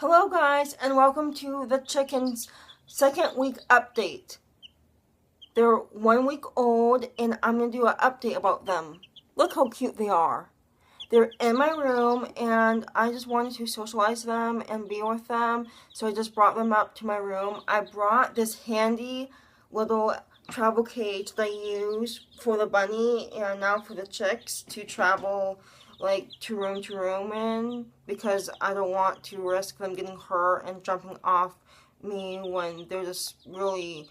Hello guys, and welcome to the chickens' second week update. They're 1 week old and I'm going to do an update about them. Look how cute they are. They're in my room and I just wanted to socialize them and be with them, so I just brought them up to my room. I brought this handy little travel cage that I use for the bunny and now for the chicks to travel like to room in, because I don't want to risk them getting hurt and jumping off me when they're just really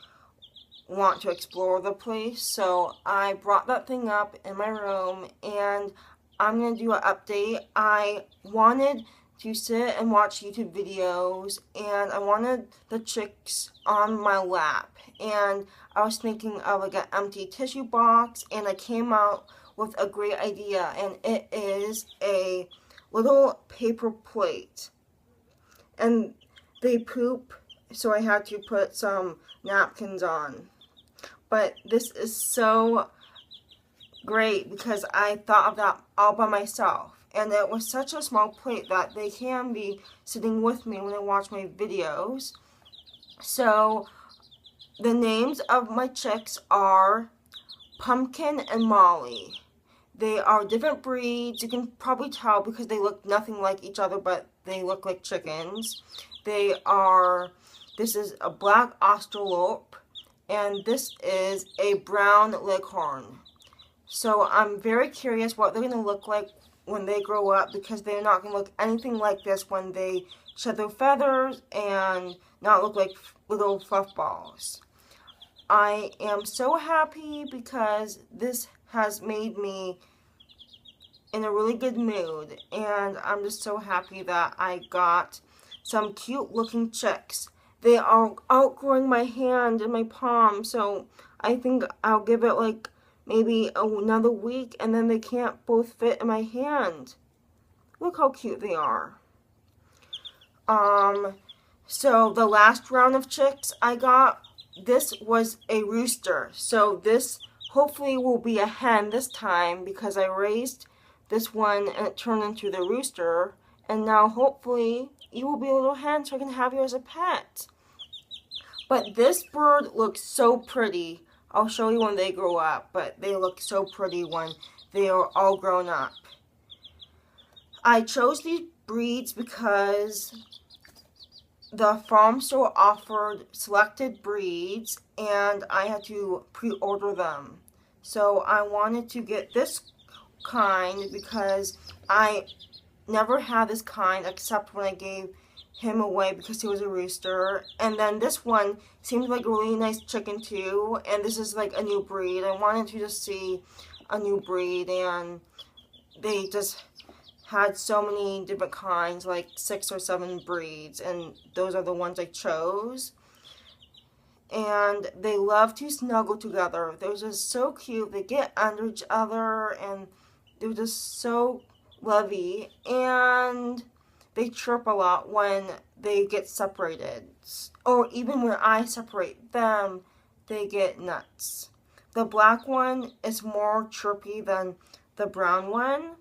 want to explore the place. So I brought that thing up in my room and I'm going to do an update. I wanted to sit and watch YouTube videos and I wanted the chicks on my lap, and I was thinking of like an empty tissue box, and I came out with a great idea, and it is a little paper plate. And they poop, so I had to put some napkins on. But this is so great because I thought of that all by myself. And it was such a small plate that they can be sitting with me when I watch my videos. So the names of my chicks are Pumpkin and Molly. They are different breeds. You can probably tell because they look nothing like each other, but they look like chickens. This is a black Australope, and this is a brown Leghorn. So I'm very curious what they're going to look like when they grow up, because they're not going to look anything like this when they shed their feathers and not look like little fluff balls. I am so happy because this has made me in a really good mood, and I'm just so happy that I got some cute looking chicks. They are outgrowing my hand and my palm, so I think I'll give it like maybe another week and then they can't both fit in my hand. Look how cute they are. So the last round of chicks I got, this was a rooster. So this hopefully will be a hen this time, because I raised this one and it turned into the rooster. And now hopefully you will be a little hen so I can have you as a pet. But this bird looks so pretty. I'll show you when they grow up, but they look so pretty when they are all grown up. I chose these breeds because the farm store offered selected breeds and I had to pre-order them. So I wanted to get this kind because I never had this kind except when I gave him away because he was a rooster. And then this one seems like a really nice chicken too, and this is like a new breed. I wanted to just see a new breed, and they just had so many different kinds, like 6 or 7 breeds, and those are the ones I chose. And they love to snuggle together. They're just so cute. They get under each other and they're just so lovey, and they chirp a lot when they get separated, or even when I separate them, they get nuts. The black one is more chirpy than the brown one,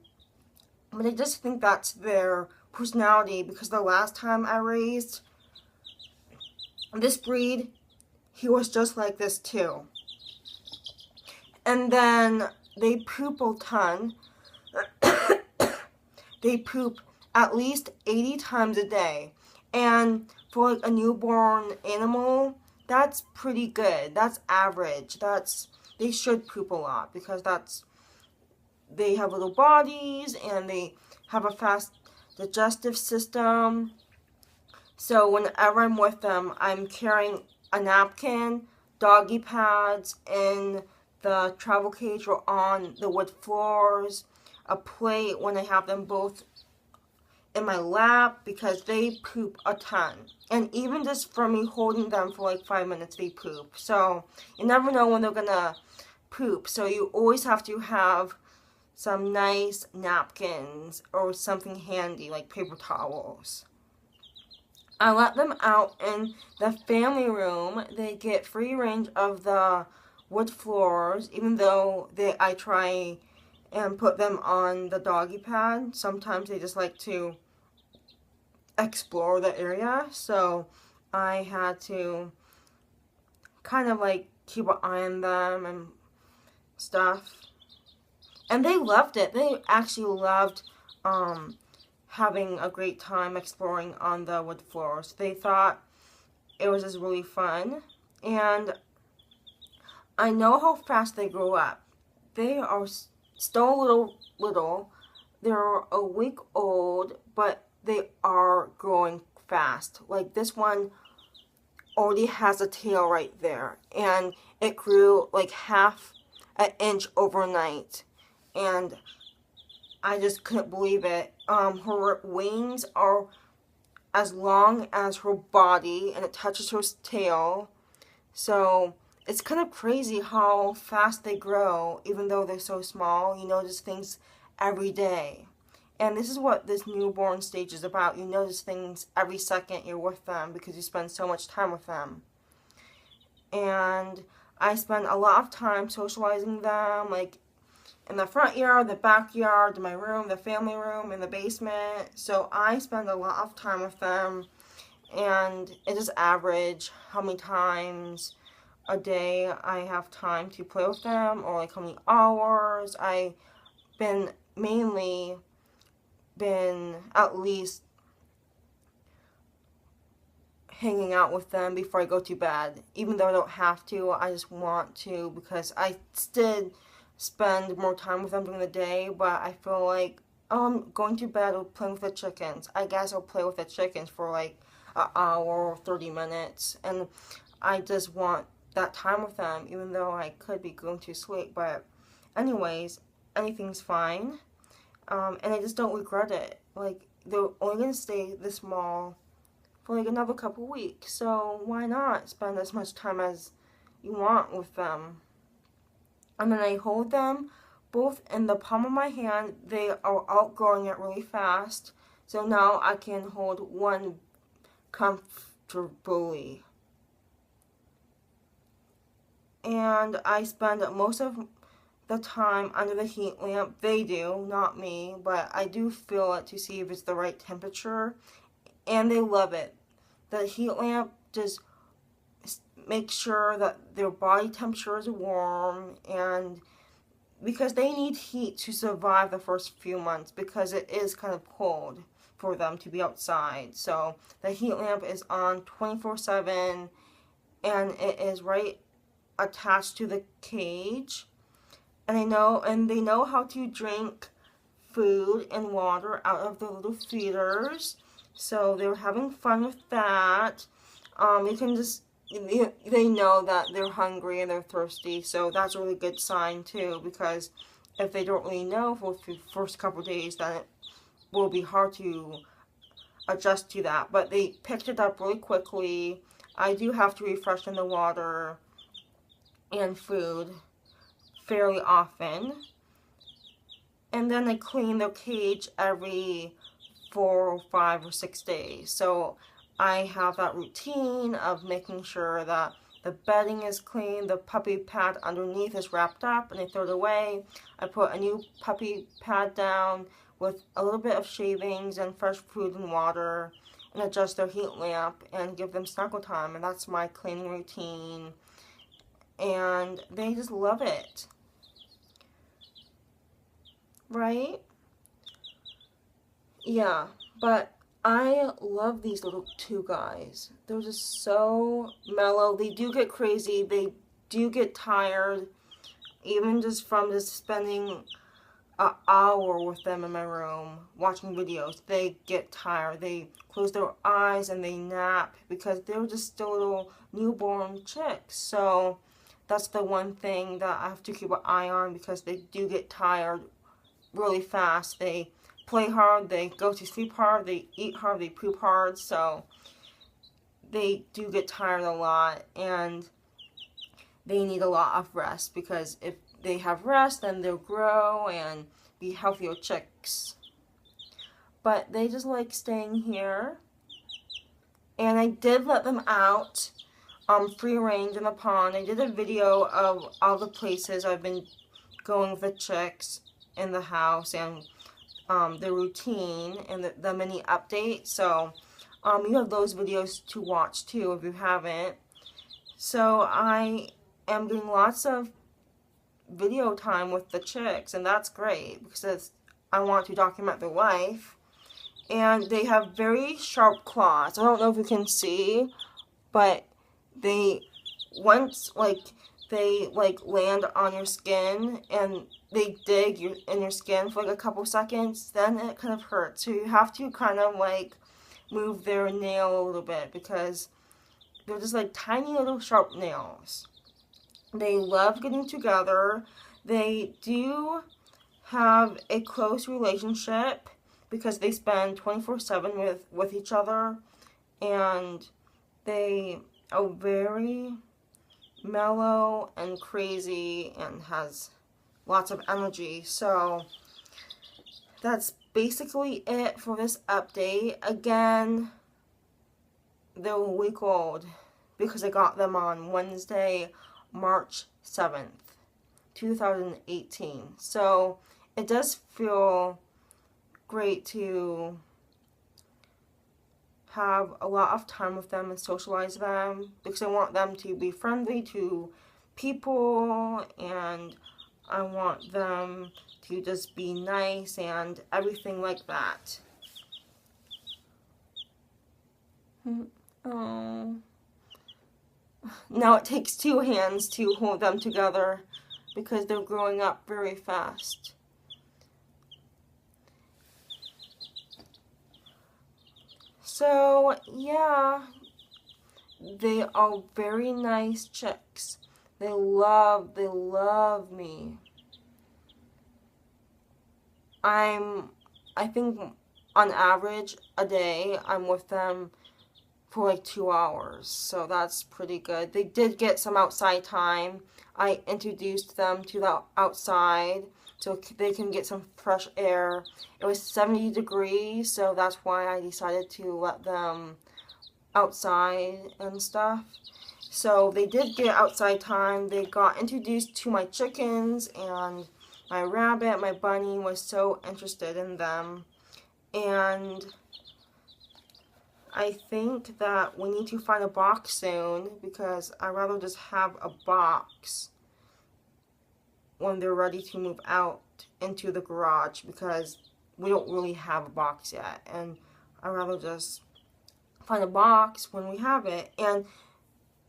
but I just think that's their personality, because the last time I raised this breed, he was just like this too. And then they poop a ton. They poop at least 80 times a day. And for like a newborn animal, that's pretty good. That's average. They should poop a lot because they have little bodies and they have a fast digestive system. So whenever I'm with them, I'm carrying a napkin, doggy pads in the travel cage or on the wood floors, a plate when I have them both in my lap, because they poop a ton. And even just for me holding them for like 5 minutes, they poop. So you never know when they're gonna poop. So you always have to have some nice napkins or something handy like paper towels. I let them out in the family room. They get free range of the wood floors, even though I try and put them on the doggy pad. Sometimes they just like to explore the area, so I had to kind of like keep an eye on them and stuff. And they loved it. They actually loved having a great time exploring on the wood floors. They thought it was just really fun. And I know how fast they grow up. They are still little. They're a week old, but they are growing fast. Like this one already has a tail right there, and it grew like half an inch overnight, and I just couldn't believe it. Her wings are as long as her body, and it touches her tail, so it's kind of crazy how fast they grow, even though they're so small. You notice things every day. And this is what this newborn stage is about. You notice things every second you're with them because you spend so much time with them. And I spend a lot of time socializing them, like in the front yard, the backyard, my room, the family room, in the basement. So I spend a lot of time with them, and it is average how many times a day I have time to play with them, or like how many hours. I've been mainly at least hanging out with them before I go to bed. Even though I don't have to, I just want to because I still spend more time with them during the day, but I feel like, oh, I'm going to bed or playing with the chickens. I guess I'll play with the chickens for like an hour or 30 minutes, and I just want that time with them, even though I could be going to sleep. But anyways, anything's fine. And I just don't regret it. Like, they're only going to stay this small for like another couple weeks, so why not spend as much time as you want with them? And then I hold them both in the palm of my hand. They are outgrowing it really fast, so now I can hold one comfortably. And I spend most of the time under the heat lamp. They do, not me, but I do feel it to see if it's the right temperature, and they love it. The heat lamp just makes sure that their body temperature is warm, and because they need heat to survive the first few months, because it is kind of cold for them to be outside. So the heat lamp is on 24/7, and it is right attached to the cage. And they know how to drink food and water out of the little feeders. So they were having fun with that. You can just, they know that they're hungry and they're thirsty. So that's a really good sign too, because if they don't really know for the first couple of days, then it will be hard to adjust to that. But they picked it up really quickly. I do have to refresh in the water and food fairly often, and then I clean their cage every 4 or 5 or 6 days. So I have that routine of making sure that the bedding is clean, the puppy pad underneath is wrapped up, and I throw it away. I put a new puppy pad down with a little bit of shavings and fresh food and water, and adjust their heat lamp and give them snuggle time, and that's my cleaning routine. And they just love it. Right? Yeah, but I love these little two guys. They're just so mellow. They do get crazy. They do get tired. Even just from just spending an hour with them in my room watching videos, they get tired. They close their eyes and they nap because they're just still little newborn chicks. So that's the one thing that I have to keep an eye on, because they do get tired really fast. They play hard, they go to sleep hard, they eat hard, they poop hard, so they do get tired a lot, and they need a lot of rest, because if they have rest, then they'll grow and be healthier chicks. But they just like staying here, and I did let them out free range in the pond. I did a video of all the places I've been going with the chicks in the house, and the routine and the mini update. So You have those videos to watch too if you haven't. So I am doing lots of video time with the chicks, and that's great because I want to document their life. And they have very sharp claws. I don't know if you can see, but they once they land on your skin and they dig in your skin for like a couple seconds, then it kind of hurts. So you have to kind of like move their nail a little bit because they're just like tiny little sharp nails. They love getting together. They do have a close relationship because they spend 24/7 with each other, and they are very mellow and crazy and has lots of energy. So that's basically it for this update. Again, they're a week old because I got them on Wednesday, March 7th, 2018. So it does feel great to have a lot of time with them and socialize them because I want them to be friendly to people, and I want them to just be nice and everything like that. Oh. Now it takes two hands to hold them together because they're growing up very fast. So, yeah, they are very nice chicks. They love me. I think on average a day I'm with them for like 2 hours, so that's pretty good. They did get some outside time. I introduced them to the outside so they can get some fresh air. It was 70 degrees, so that's why I decided to let them outside and stuff. So they did get outside time. They got introduced to my chickens, and my rabbit, my bunny was so interested in them. And I think that we need to find a box soon because I'd rather just have a box when they're ready to move out into the garage because we don't really have a box yet, and I'd rather just find a box when we have it. And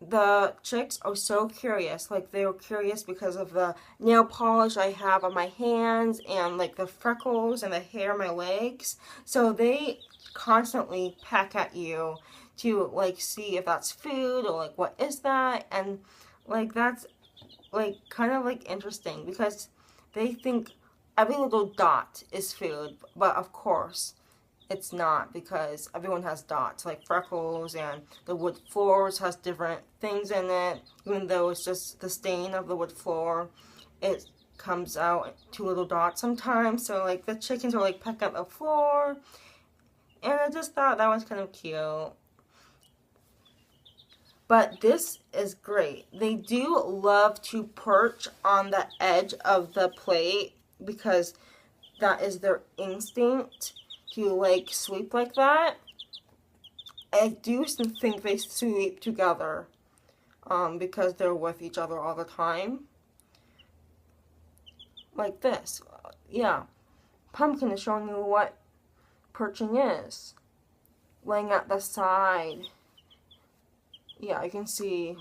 the chicks are so curious. Like, they're curious because of the nail polish I have on my hands and like the freckles and the hair on my legs. So they constantly peck at you to like see if that's food or like what is that, and like that's like kind of like interesting because they think every little dot is food, but of course it's not because everyone has dots like freckles, and the wood floors has different things in it. Even though it's just the stain of the wood floor, it comes out 2 little dots sometimes. So like the chickens are like pecking at the floor, and I just thought that was kind of cute. But this is great. They do love to perch on the edge of the plate because that is their instinct to like sleep like that. I do think they sleep together because they're with each other all the time. Like this. Yeah. Pumpkin is showing you what perching is. Laying at the side. Yeah, I can see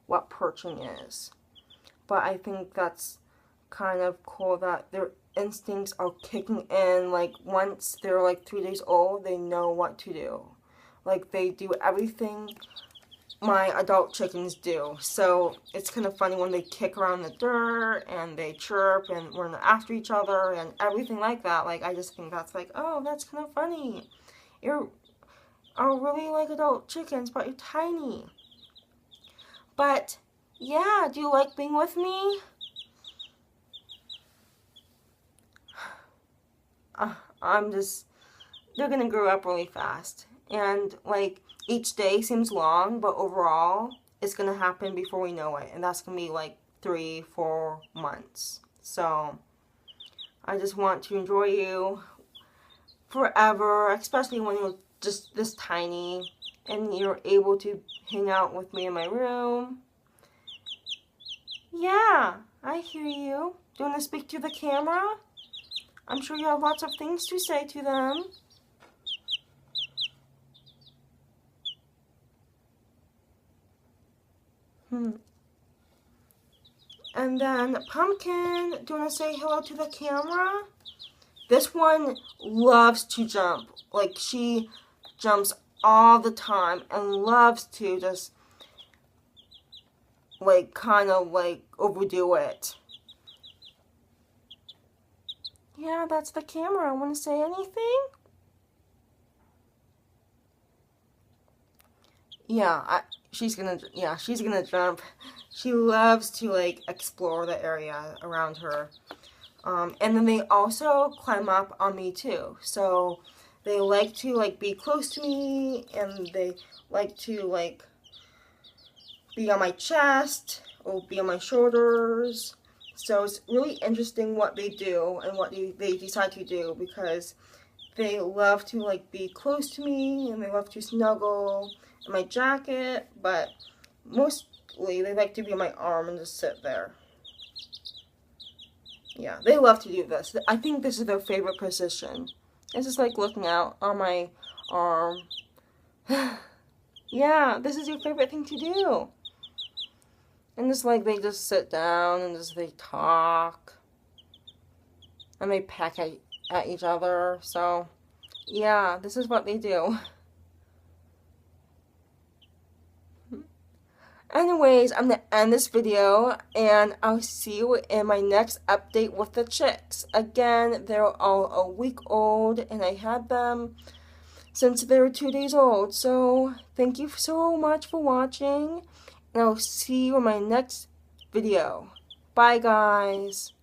what perching is. But I think that's kind of cool that their instincts are kicking in. Like, once they're like 3 days old, they know what to do. Like, they do everything my adult chickens do. So it's kind of funny when they kick around the dirt and they chirp and run after each other and everything like that. Like, I just think that's like, oh, that's kind of funny. You're really like adult chickens, but you're tiny. But yeah, do you like being with me? They're gonna grow up really fast. And like, each day seems long, but overall, it's gonna happen before we know it. And that's gonna be like 3-4 months. So, I just want to enjoy you forever, especially when you're just this tiny, and you're able to hang out with me in my room. Yeah, I hear you. Do you want to speak to the camera? I'm sure you have lots of things to say to them. And then Pumpkin, do you want to say hello to the camera? This one loves to jump. Like, she jumps all the time and loves to just, like, kind of, like, overdo it. Yeah, that's the camera. Want to say anything? Yeah, she's gonna jump. She loves to, like, explore the area around her. And then they also climb up on me too. So they like to, like, be close to me, and they like to, like, be on my chest or be on my shoulders. So it's really interesting what they do and what they decide to do, because they love to, like, be close to me, and they love to snuggle in my jacket, but mostly they like to be on my arm and just sit there. Yeah, they love to do this. I think this is their favorite position. It's just like looking out on my arm. Yeah, this is your favorite thing to do. And just like they just sit down and just they talk. And they peck at each other. So, yeah, this is what they do. Anyways, I'm going to end this video, and I'll see you in my next update with the chicks. Again, they're all a week old, and I had them since they were 2 days old. So, thank you so much for watching, and I'll see you in my next video. Bye, guys.